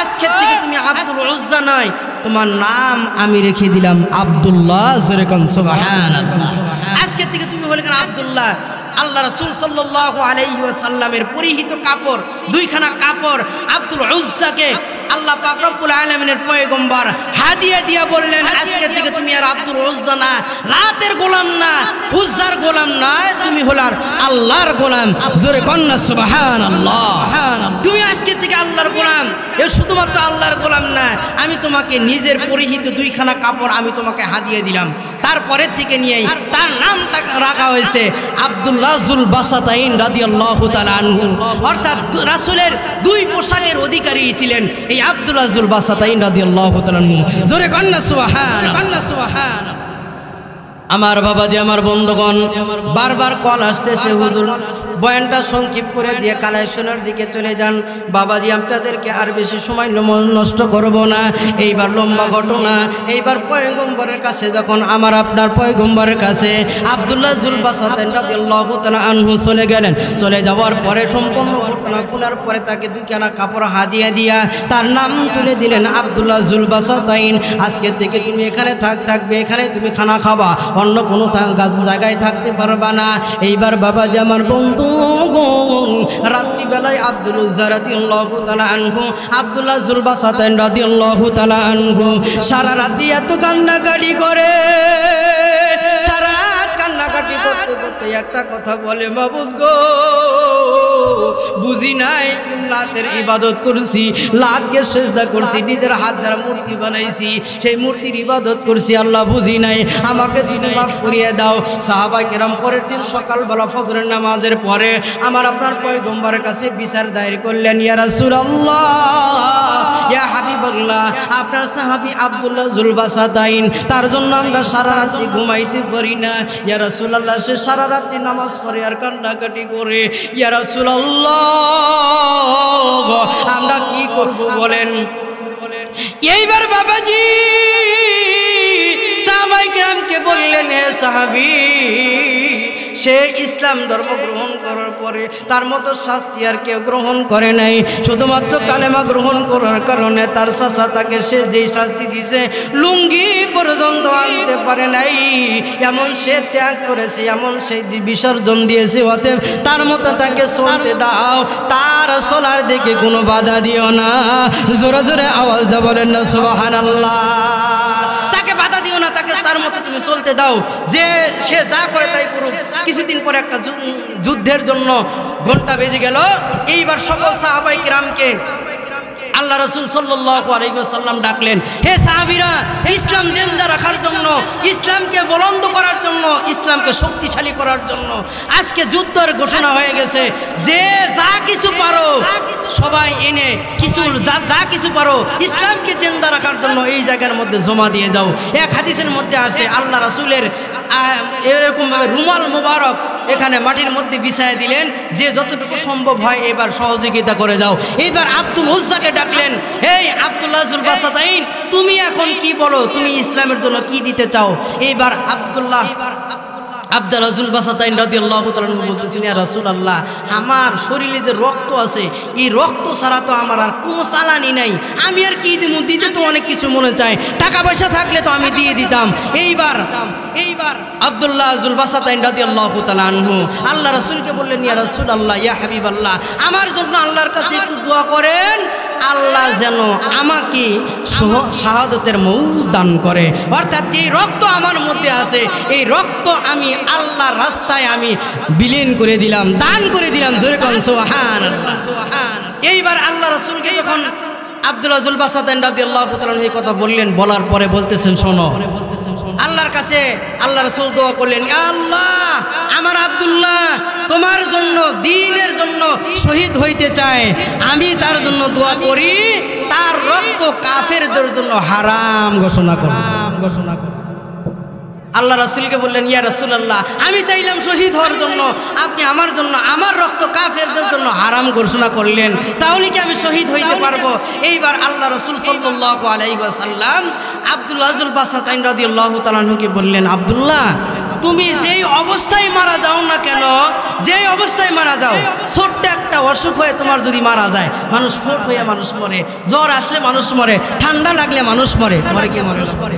আজকে থেকে তুমি আব্দুল উজ্জা নয়, তোমার নাম আমি রেখে দিলাম আব্দুল্লাহ। জোরে কোন সুবহানাল্লাহ। আজকে থেকে তুমি হলে কেন আব্দুল্লাহ। আল্লাহ রাসূল সাল্লাল্লাহু আলাইহি ওয়াসাল্লামের পরিহিত কাপড়, দুইখানা কাপড় আব্দুল উজ্জাকে আল্লাহ পাক রব্বুল আলামিনের পয়গম্বর হাদিয়া দিয়া বললেন, আজকে থেকে তুমি আর আব্দুল উজ্জা না, লাতের গোলাম না, উজ্জার গোলাম না, তুমি হলার আল্লাহর গোলাম। জোরে কোন না সুবহানাল্লাহ। তুমি আজকে থেকে আল্লাহর গোলাম। এ শুধুমাত্র আল্লাহর গোলাম না, আমি তোমাকে নিজের পরিহিত দুইখানা কাপড় আমি তোমাকে হাদিয়া দিলাম। তারপরের থেকে নিয়েই তার নামটা রাখা হয়েছে আব্দুল্লাহ যুল বাসাতাইন রাদিয়াল্লাহু তাআলা আনহু, অর্থাৎ রাসূলের দুই পোশাকের অধিকারী ছিলেন এই আব্দুল্লাহ যুল বাসাতাইন রাদিয়াল্লাহু তাআলা আনহু। জোরে কন্না সুবহানাল্লাহ। আমার বাবাজি, আমার বন্ধুগণ, বারবার কল আসতেছে, হুজুর বয়ানটা সংক্ষিপ্ত করে দিয়ে কালেকশনের দিকে চলে যান। বাবাজি, আপনাদেরকে আর বেশি সময় নষ্ট করব না। এইবার লম্বা ঘটনা। এইবার পয়গম্বরের কাছে যখন আমার আপনার পয়গম্বরের কাছে আব্দুল্লাহ যুল বাসাতাইন রাদিয়াল্লাহু তাআলা আনহু চলে গেলেন। চলে যাওয়ার পরে সম্পূর্ণ ঘটনা শোনার পরে তাকে দুইখানা কাপড় হাদিয়া দিয়া তার নাম তুলে দিলেন আব্দুল্লাহ যুল বাসাতাইন। আজকে থেকে তুমি এখানে থাকবে, এখানে তুমি খানা খাবা, অন্য কোনো জায়গায় থাকতে পারবা না। এইবার বাবাজি, আমার বন্ধু, রাত্রিবেলায় আব্দুল উজ্জা রাদিয়াল্লাহু তাআলা আনহু, আব্দুল্লাহ যুল বাসাতাইন রাদিয়াল্লাহু তাআলা আনহু সারা রাত্রি এত কান্নাকাটি করে, সারা রাত কান্নাকাটি করতে করতে তো একটা কথা বলে, মাবুদ গো বুঝি নাই লাতের ইবাদত করছি, লাতকে সিজদা করছি, নিজের হাত দ্বারা মূর্তি বানাইছি, সেই মূর্তির ইবাদত করছি, আল্লাহ বুঝি নাই, আমাকে তুমি মাফ করিয়ে দাও। সাহাবায়ে কেরাম পরের দিন সকালবেলা ফজরের নামাজের পরে আমার আপনার পয়গম্বরের কাছে বিচার দায়ের করলেন, ইয়া রাসূলুল্লাহ, ইয়া হাবিবাল্লাহ, আপনার সাহাবী আব্দুল্লাহ যুল বাসাতাইন, তার জন্য আমরা সারা রাত্রি ঘুমাইতে পারি না। ইয়া রাসূলুল্লাহ, সে সারা রাত্রি নামাজ পড়ে আর কান্নাকাটি করে। ইয়া রাসূলুল্লাহ, আমরা কি করব বলেন? এইবার বাবাজি সাহাবায়ে কেরামকে বললেন, হে সাহাবী, সে ইসলাম ধর্ম গ্রহণ করার পরে তার মতো শাস্তি আর কেউ গ্রহণ করে নাই। শুধুমাত্র কালেমা গ্রহণ করার কারণে তার চাচা তাকে সে যেই শাস্তি দিছে, লুঙ্গি পর্যন্ত আনতে পারে নাই, এমন সে ত্যাগ করেছে, এমন সে বিসর্জন দিয়েছে। অতএব তার মতো তাকে চলতে দাও, তার চলার দিকে কোনো বাধা দিও না। জোরে জোরে আওয়াজ দিয়ে বলেন না সুবহানাল্লাহ। তাকে বাধা দিও না, তাকে তার মতো তুমি চলতে দাও, যে সে যা করে তাই করুক। কিছুদিন পরে একটা যুদ্ধের জন্য ঘন্টা বেজে গেল। এইবার সকল সাহাবায়ে কিরামকে আল্লাহ রাসূল সাল্লাল্লাহু আলাইহি ওয়াসাল্লাম ডাকলেন, হে সাহাবীরা, ইসলাম জিন্দা রাখার জন্য, ইসলামকে বুলন্দ করার জন্য, ইসলামকে শক্তিশালী করার জন্য আজকে যুদ্ধের ঘোষণা হয়ে গেছে। যে যা কিছু পারো সবাই এনে কিছু যা কিছু পারো ইসলামকে জিন্দা রাখার জন্য এই জায়গার মধ্যে জমা দিয়ে দাও। এক হাদিসের মধ্যে আছে আল্লাহ রাসূলের এরকম রুমাল মুবারক এখানে মাটির মধ্যে বিছায় দিলেন, যে যতটুকু সম্ভব হয় এবার সহযোগিতা করে দাও। এইবার আব্দুল উজ্জাকে ডাকলেন, হে আব্দুল্লাহ যুল বাসাতাইন, তুমি এখন কি বলো, তুমি ইসলামের জন্য কি দিতে চাও? এইবার আব্দুল্লাহ যুল বাসাতাইন রাদিয়াল্লাহু তাআলা বলতেছেন, ইয়া রাসূলুল্লাহ, আমার শরীরে যে রক্ত আছে, এই রক্ত ছাড়া তো আমার আর কোনো চালানি নাই, আমি আর কি দিব? দিতে তো অনেক কিছু মনে চায়, টাকা পয়সা থাকলে তো আমি দিয়ে দিতাম। এইবার আব্দুল্লাহ যুল বাসাতাইন রাদিয়াল্লাহু তাআলা আনহু আল্লাহ রাসূলকে বললেন, ইয়া রাসূলুল্লাহ, ইয়া হাবিবাল্লাহ, আমার জন্য আল্লাহর কাছে একটু দোয়া করেন, আল্লাহ যেন আমাকে শাহাদাতের মউত দান করে। অর্থাৎ যে রক্ত আমার মধ্যে আছে, এই রক্ত আমি আল্লাহর রাস্তায় আমি বিলীন করে দিলাম, দান করে দিলাম। জোরে কোন সুবহানাল্লাহ। এইবার আল্লাহ রাসূলকে যখন আব্দুল্লাহ যুল বাসাতাইন রাদিয়াল্লাহু তাআলা এই কথা বললেন, বলার পরে বলতেছেন, শোনো, আল্লাহর কাছে আল্লাহ রাসূল দোয়া করলেন, ইয়া আল্লাহ, আমার আব্দুল্লাহ তোমার জন্য, দ্বীনের জন্য শহীদ হইতে চায়, আমি তার জন্য দোয়া করি, তার রক্ত কাফেরদের জন্য হারাম ঘোষণা করো। আল্লাহ রাসূলকে বললেন, ইয়া রাসূলুল্লাহ, আমি চাইলাম শহীদ হওয়ার জন্য, আপনি আমার জন্য আমার রক্ত কাফেরদের জন্য হারাম ঘোষণা করলেন, তাহলে কি আমি শহীদ হইতে পারবো? এইবার আল্লাহ রাসূল সাল্লাল্লাহু আলাইহি ওয়াসাল্লাম আব্দুল্লাহ যুল বাসাতাইন রাদিয়াল্লাহু তাআলা আনহুকে বললেন, আব্দুল্লাহ, তুমি যেই অবস্থায় মারা যাও না কেন, যেই অবস্থায় মারা যাও, ছোট্ট একটা অসুখ হয়ে তোমার যদি মারা যায়, মানুষ ফোট হয়ে মানুষ মরে, জ্বর আসলে মানুষ মরে, ঠান্ডা লাগলে মানুষ মরে, মরে কি মানুষ মরে?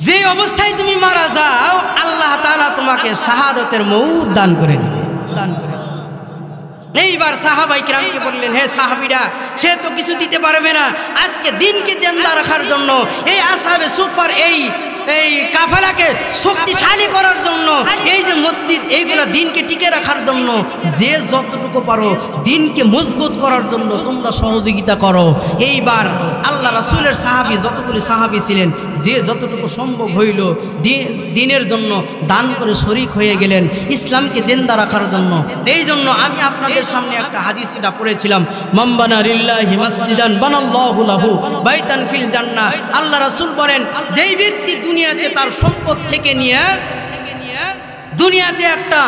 যে অবস্থায় তুমি মারা যাও, আল্লাহ তাআলা তোমাকে শাহাদাতের মউত দান করে দিবে। এইবার সাহাবায়ে কিরামকে বললেন, হে সাহাবীরা, সে তো কিছু দিতে পারবে না, আজকে দিনকে জিন্দা রাখার জন্য, এই আসহাবে সুফার এই কাফেলাকে শক্তিশালী করার জন্য, এই যে মসজিদ, এইগুলা দিনকে টিকে রাখার জন্য, যে যতটুকু পারো দিনকে মজবুত করার জন্য তোমরা সহযোগিতা করো। এইবার আল্লাহ রাসূলের সাহাবী, যতগুলি সাহাবী ছিলেন, যে যতটুকু সম্ভব হইল দিনের জন্য দান করে শরীক হয়ে গেলেন, ইসলামকে জিন্দা রাখার জন্য। এই জন্য আমি আপনাদের সামনে একটা হাদিস এটা পড়েছিলাম, মান বানা লিল্লাহি মাসজিদান বানাল্লাহু লাহু বাইতান ফিল জান্নাহ। আল্লাহ রাসূল বলেন, যেই ব্যক্তি দুনিয়াতে তার সম্পদ থেকে নিয়ে দুনিয়াতে একটা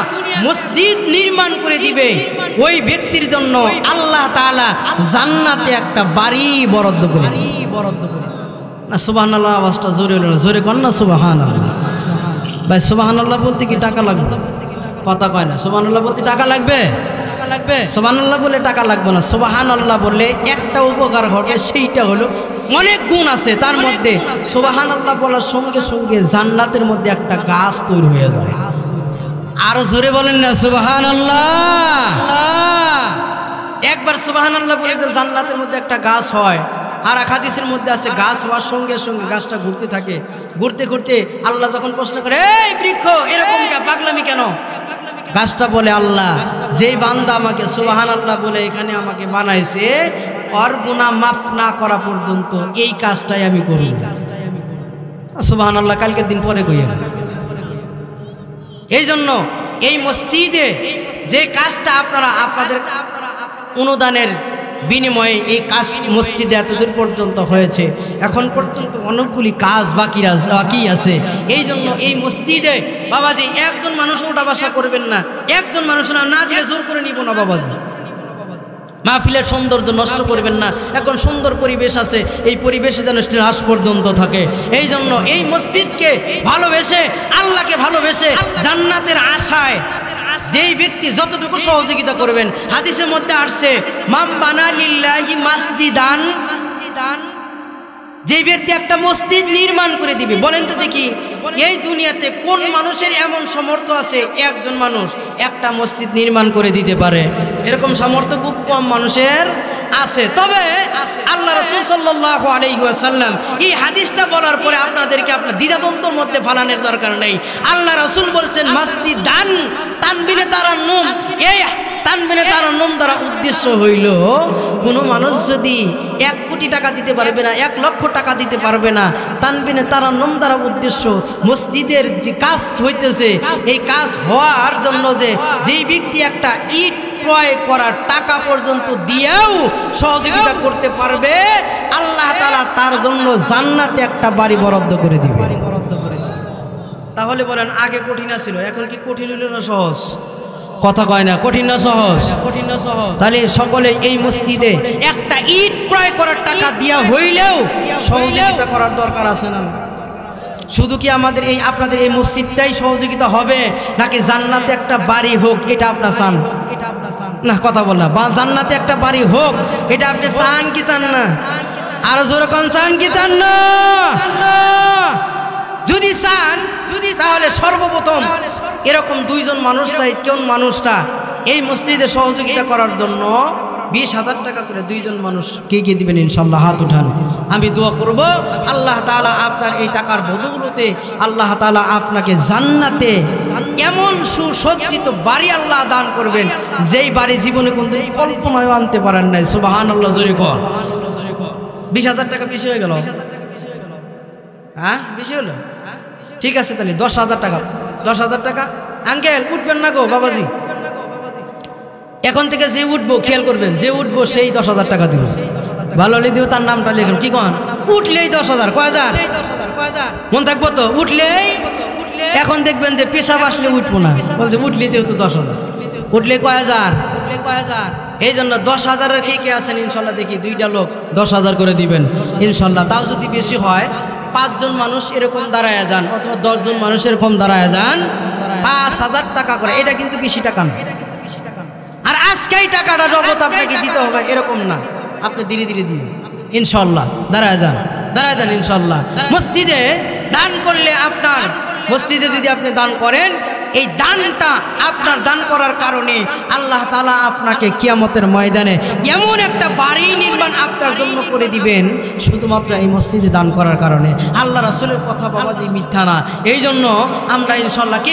মসজিদ নির্মাণ করে দিবে, ওই ব্যক্তির জন্য আল্লাহ তাআলা জান্নাতে একটা বাড়ি বরাদ্দ করে না। সুবহানাল্লাহ, আওয়াজটা জোরে হলো না, জোরে কর না সুবহানাল্লাহ। ভাই সুবহানাল্লাহ বলতে কি টাকা লাগবে? কথা কয় না। সুবহানাল্লাহ বলতে টাকা লাগবে? সুবহানাল্লাহ বলে টাকা লাগবে না। সুবহানাল্লাহ বললে একটা উপকার হবে, সেইটা হলো অনেক গুণ আছে তার মধ্যে। সুবহানাল্লাহ বলার সঙ্গে সঙ্গে জান্নাতের মধ্যে একটা গাছ তৈরি হয়ে যায়। আরো জোরে বলেন না সুবহানাল্লাহ। একবার সুবহানাল্লাহ বলে যে জান্নাতের মধ্যে একটা গাছ হয়, আর এক হাদিসের মধ্যে আছে গাছ হওয়ার সঙ্গে সঙ্গে গাছটা ঘুরতে থাকে, ঘুরতে ঘুরতে আল্লাহ যখন প্রশ্ন করে, এই বৃক্ষ এরকম পাগলামি কেন, গাছটা বলে, আল্লাহ যেই বান্দা আমাকে সুবহানাল্লাহ বলে এখানে আমাকে বানাইছে, ওর গুনাহ মাফ না করা পর্যন্ত এই কাজটাই আমি করি। সুবহানাল্লাহ, কালকের দিন পরে কইয়া। এই জন্য এই মসজিদে যে কাজটা আপনারা আপনাদের অনুদানের বিনিময়ে এই কাজ মসজিদে এতদূর পর্যন্ত হয়েছে, এখন পর্যন্ত অনেকগুলি কাজ বাকি আছে। এই জন্য এই মসজিদে বাবাজি একজন মানুষ ওঠা বসা করবেন না, একজন মানুষ না দিলে জোর করে নিব না বাবাজি। মাহফিলের সৌন্দর্য নষ্ট করবেন না, এখন সুন্দর পরিবেশ আছে, এই পরিবেশে যেন আজ পর্যন্ত থাকে। এই জন্য এই মসজিদকে ভালোবেসে, আল্লাহকে ভালোবেসে, জান্নাতের আশায় যেই ব্যক্তি যতটুকু সহযোগিতা করবেন, হাদিসের মধ্যে আসছে মান বানা লিল্লাহি মাসজিদান, যে ব্যক্তি একটা মসজিদ নির্মাণ করে দিবে, বলেন তো দেখি এই দুনিয়াতে কোন মানুষের এমন সামর্থ্য আছে একজন মানুষ একটা মসজিদ নির্মাণ করে দিতে পারে? এরকম সামর্থ্য খুব কম মানুষের আছে। তবে আল্লাহ রাসূল সাল্লাল্লাহু আলাইহি ওয়াসাল্লাম এই হাদিসটা বলার পরে আপনাদেরকে আপনার দ্বিধাদ্বন্দ্বের মধ্যে ফালানোর দরকার নেই। আল্লাহ রাসূল বলছেন মাসজিদান, তানবিনে তারান্নুম, এই তানবিনে তারান্নুম দ্বারা উদ্দেশ্য হইল কোনো মানুষ যদি 1 কোটি টাকা দিতে পারবে না, 1 লক্ষ টাকা দিতে পারবে না, তানবিনে তারান্নুম দ্বারা উদ্দেশ্য মসজিদের যে কাজ হইতেছে এই কাজ হওয়ার জন্য যেই ব্যক্তি একটা ইট ক্রয় করার টাকা পর্যন্ত দিয়েও সহযোগিতা করতে পারবে, আল্লাহ তাআলা তার জন্য জান্নাতে একটা বাড়ি বরাদ্দ করে দিবে। তাহলে বলেন আগে কঠিন ছিল, এখন কি কঠিন হইল না সহজ? কথা কয় না, কঠিন না সহজ? কঠিন না সহজ? তাহলে সকলে এই মসজিদে একটা ইট ক্রয় করার টাকা দিয়া হইলেও সহযোগিতা করার দরকার আছে না? শুধু কি আমাদের এই আপনাদের এই মসজিদটাই সহযোগিতা হবে, নাকি জান্নাতে একটা বাড়ি হোক এটা আপনার চান? এটা আপনার চান না? কথা বল না, জান্নাতে একটা বাড়ি হোক এটা আপনি চান কি চান না? আরো জোরে কোন চান কি চান না? যদি চান, তাহলে সর্বপ্রথম এরকম 2 জন মানুষ চাই। কোন মানুষটা এই মসজিদে সহযোগিতা করার জন্য 20,000 টাকা করে 2 জন মানুষ কে কে দিবেন ইনশাআল্লাহ? হাত উঠান, আমি দোয়া করব আল্লাহ তাআলা আপনার এই টাকার বদৌলতে আল্লাহ তাআলা আপনাকে জান্নাতে এমন সুসজ্জিত বাড়ি আল্লাহ দান করবেন, যেই বাড়ি জীবনে কোনদিন কল্পনায় আনতে পারেন নাই। সুবহানাল্লাহ, জোরে কর। 20,000 টাকা বেশি হয়ে গেল? হ্যাঁ বেশি হলো? ঠিক আছে, তাহলে 10,000 টাকা। 10,000 টাকা আঙ্কেল উঠবেন না গো বাবাজি, এখন থেকে যে উঠবো খেয়াল করবেন, যে উঠবো সেই 10,000 টাকা দিব। ভালো হলে দিব, তার নামটা লিখুন। কি কন? উঠলেই 10,000। কয় হাজার? মন থাকবো তো? উঠলেই। এখন দেখবেন যে পেশাব আসলে উঠবো না, বলতে উঠলে যেহেতু 10,000, উঠলে কয় হাজার? এই জন্য 10,000-এর কে আছেন ইনশাল্লাহ দেখি 2টা লোক 10,000 করে দিবেন ইনশাল্লাহ। তাও যদি বেশি হয় 5 জন মানুষ এরকম দাঁড়ায় যান, অথবা 10 জন মানুষ এরকম দাঁড়ায় যান, 5,000 টাকা করে। এটা কিন্তু বেশি টাকা না। আর আজকেই টাকাটা নগদ আপনাকে দিতে হবে এরকম না, আপনি ধীরে ধীরে দিন ইনশাল্লাহ। দাঁড়ায় যান, দাঁড়ায় যান ইনশাল্লাহ। মসজিদে দান করলে, আপনার মসজিদে যদি আপনি দান করেন, এই দানটা আপনার দান করার কারণে আল্লাহ তাআলা আপনাকে কিয়ামতের ময়দানে এমন একটা বাড়ি নির্মাণ আপনার জন্য করে দিবেন, শুধুমাত্র এই মসজিদে দান করার কারণে। আল্লাহ রাসূলের কথা বাবাজি মিথ্যা না। এই জন্য আমরা ইনশাল্লাহ কে